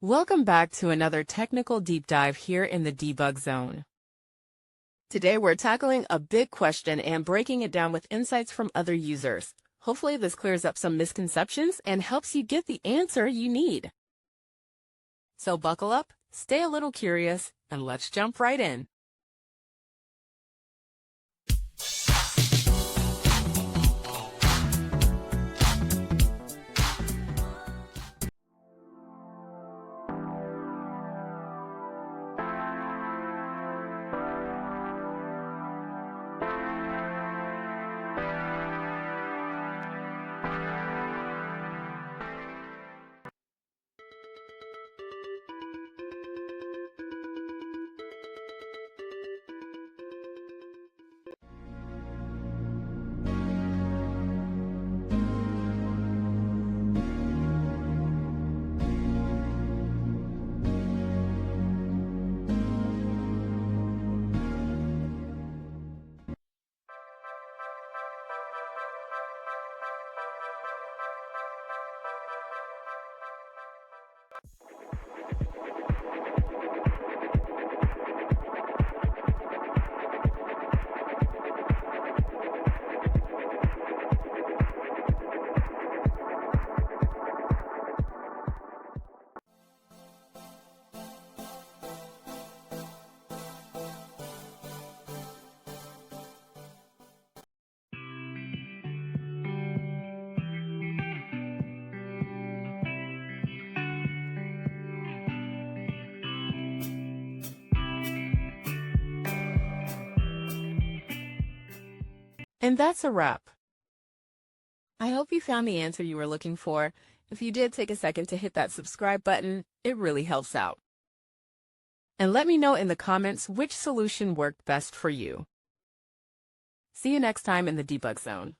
Welcome back to another technical deep dive here in the debug zone. Today we're tackling a big question and breaking it down with insights from other users. Hopefully this clears up some misconceptions and helps you get the answer you need. So buckle up, stay a little curious, and let's jump right in. And that's a wrap. I hope you found the answer you were looking for. If you did, take a second to hit that subscribe button. It really helps out. And let me know in the comments which solution worked best for you. See you next time in the debug zone.